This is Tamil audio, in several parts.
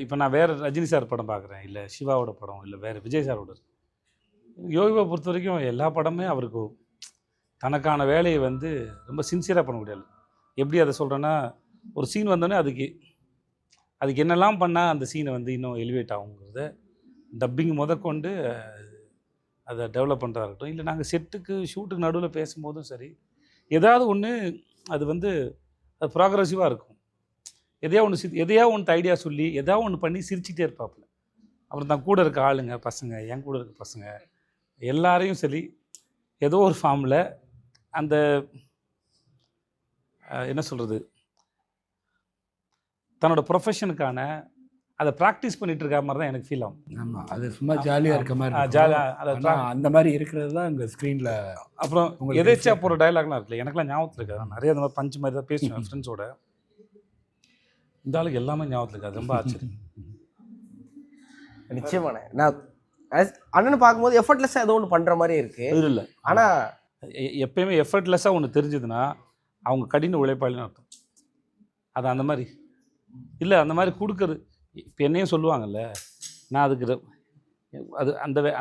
இப்போ நான் வேறு ரஜினி சார் படம் பார்க்குறேன், இல்லை சிவாவோட படம், இல்லை வேறு விஜய் சாரோட. யோகிபாபு பொறுத்த வரைக்கும் எல்லா படமே அவருக்கு தனக்கான வேலையை வந்து ரொம்ப சின்சியராக பண்ண முடியாது. எப்படி அதை சொல்கிறேன்னா, ஒரு சீன் வந்தோடனே அதுக்கு என்னெல்லாம் பண்ணால் அந்த சீனை வந்து இன்னும் எலிவேட் ஆகுங்கிறத டப்பிங் முதற்கொண்டு அதை டெவலப் பண்ணுறதா இருக்கட்டும், இல்லை நாங்கள் செட்டுக்கு ஷூட்டுக்கு நடுவில் பேசும்போதும் சரி, ஏதாவது ஒன்று அது வந்து அது ப்ராக்ரெசிவாக இருக்கும். எதையா ஒன்று ஐடியா சொல்லி எதாவது ஒன்று பண்ணி சிரிச்சுட்டே இருப்பாப்புல. அப்புறம் தான் கூட இருக்க ஆளுங்க பசங்க, என் கூட இருக்க பசங்க எல்லாரையும் சரி ஏதோ ஒரு ஃபார்மில் அந்த என்ன சொல்கிறது, தன்னோட ப்ரொஃபஷனுக்கான அதை ப்ராக்டிஸ் பண்ணிட்டு இருக்க மாதிரி தான் எனக்கு ஃபீல் ஆகும். ஆமாம், அது சும்மா ஜாலியாக இருக்க மாதிரி ஜாலியாக அந்த மாதிரி இருக்கிறது தான் இங்கே ஸ்க்ரீனில். அப்புறம் எதேச்சா போகிற டைலாக்லாம் இருக்குல்ல, எனக்குலாம் ஞாபகத்தில் இருக்காது. நிறைய அந்த மாதிரி பஞ்சு மாதிரி தான் பேசுவேன் ஃப்ரெண்ட்ஸோட. இந்த ஆளுக்கு எல்லாமே ஞாபகத்தில் இருக்காது, ரொம்ப ஆச்சரியம். நிச்சயமான நான் அண்ணன் பார்க்கும்போது எஃபர்ட்லெஸ்ஸாக ஏதோ ஒன்று பண்ணுற மாதிரி இருக்குது. இல்லை, ஆனால் எப்பயுமே எஃபர்ட்லெஸ்ஸாக ஒன்று தெரிஞ்சதுன்னா அவங்க கடின உழைப்பாளின்னு அர்த்தம். அது அந்த மாதிரி இல்லை, அந்த மாதிரி கொடுக்குறது. இப்போ என்னையும் சொல்லுவாங்கல்ல, நான் அதுக்கு அது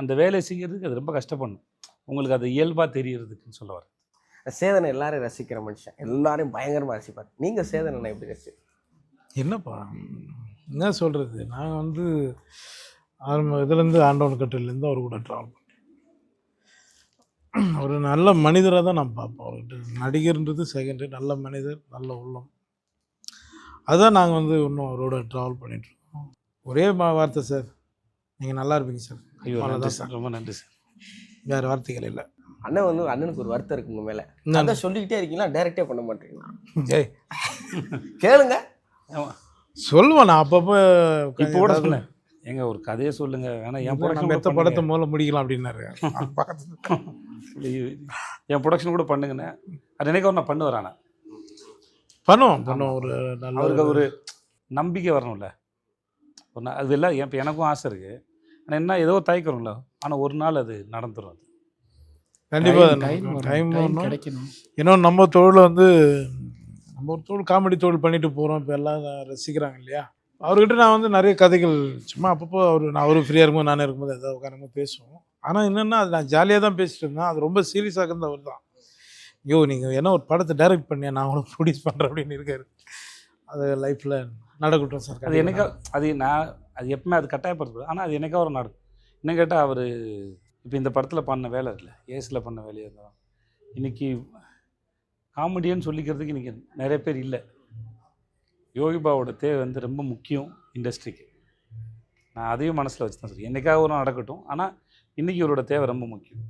அந்த வேலையை செய்கிறதுக்கு அது ரொம்ப கஷ்டப்படணும். உங்களுக்கு அது இயல்பாக தெரியறதுக்குன்னு சொல்ல வரேன். சேதனை எல்லாரையும் ரசிக்கிற மனுஷன், எல்லாரையும் பயங்கரமாக ரசிப்பார். நீங்கள் சேதனை எப்படி ரசி? என்னப்பா என்ன சொல்கிறது, நான் வந்து இதுலேருந்து ஆண்டவன் கட்டிலேருந்து அவர் கூட ட்ராவல் பண்ணேன். ஒரு நல்ல மனிதராக தான் நான் பார்ப்போம். அவர்கிட்ட நடிகர்ன்றது செகண்டரி, நல்ல மனிதர், நல்ல உள்ளம். அதுதான் நாங்கள் வந்து இன்னும் அவரோட ட்ராவல் பண்ணிகிட்ருக்கோம். ஒரே வார்த்தை சார், நீங்கள் நல்லா இருப்பீங்க சார். அவ்வளோதான் சார், ரொம்ப நன்றி சார். வேறு வார்த்தைகள் இல்லை. அண்ணன் வந்து அண்ணனுக்கு ஒரு வருத்தம் இருக்குங்க மேலே, அதை சொல்லிக்கிட்டே இருக்கீங்களா, டைரெக்டே பண்ண மாட்டீங்களா? ஜெய் கேளுங்க, சொல்லுவேன் நான் அப்பப்போ. இப்போ கூட சொன்னேன், எங்க ஒரு கதையை சொல்லுங்க, வேணா என் ப்ரொடக்ஷன் எத்த படத்தை மூலம் முடிக்கலாம் அப்படின்னாரு. என் ப்ரொடக்ஷன் கூட பண்ணுங்கண்ணே. அது நினைக்க நான் பண்ணு வரானே, பண்ணுவோம். ஒரு நல்ல அவருக்கு ஒரு நம்பிக்கை வரணும்ல. ஒரு நாள் அது எல்லாம் இப்போ எனக்கும் ஆசை இருக்குது. ஆனால் என்ன ஏதோ தயக்கிறோம்ல, ஆனால் ஒரு நாள் அது நடந்துடும். அது கண்டிப்பாக டைம் கிடைக்கணும். ஏன்னா நம்ம தொழில் வந்து நம்ம ஒரு தொழில் காமெடி தொழில் பண்ணிட்டு போகிறோம். இப்போ எல்லாம் ரசிக்கிறாங்க இல்லையா. அவர்கிட்ட நான் வந்து நிறைய கதைகள் சும்மா அப்பப்போ அவரு ஃப்ரீயாக இருக்கும்போது நானே இருக்கும்போது எதாவது உட்காரும்போது பேசுவோம். ஆனால் என்னென்னா அது நான் ஜாலியாக தான் பேசிட்டு இருந்தேன். அது ரொம்ப சீரியஸாக இருந்தது அவர் தான். ஐயோ நீங்கள் என்ன ஒரு படத்தை டைரக்ட் பண்ணியா, நான் அவ்வளோ ப்ரொடியூஸ் பண்ணுறேன் அப்படின்னு இருக்காரு. அது லைஃப்பில் நடக்கட்டும் சார். அது என்னைக்கா அது எப்பவுமே அது கட்டாயப்படுத்தக்கூடாது. ஆனால் அது என்னைக்கா ஒரு நடக்கும். என்ன கேட்டால் அவர் இப்போ இந்த படத்தில் பண்ண வேலை இருக்குல்ல, ஏஸில் பண்ண வேலையாக இருந்தால் இன்றைக்கி காமெடியன்னு சொல்லிக்கிறதுக்கு இன்றைக்கி நிறைய பேர் இல்லை. யோகிபாவோட தேவை வந்து ரொம்ப முக்கியம் இண்டஸ்ட்ரிக்கு. நான் அதையும் மனசில் வச்சு தான் சொல்லி என்னைக்காக ஒரு நடக்கட்டும். ஆனால் இன்றைக்கி இவரோட தேவை ரொம்ப முக்கியம்.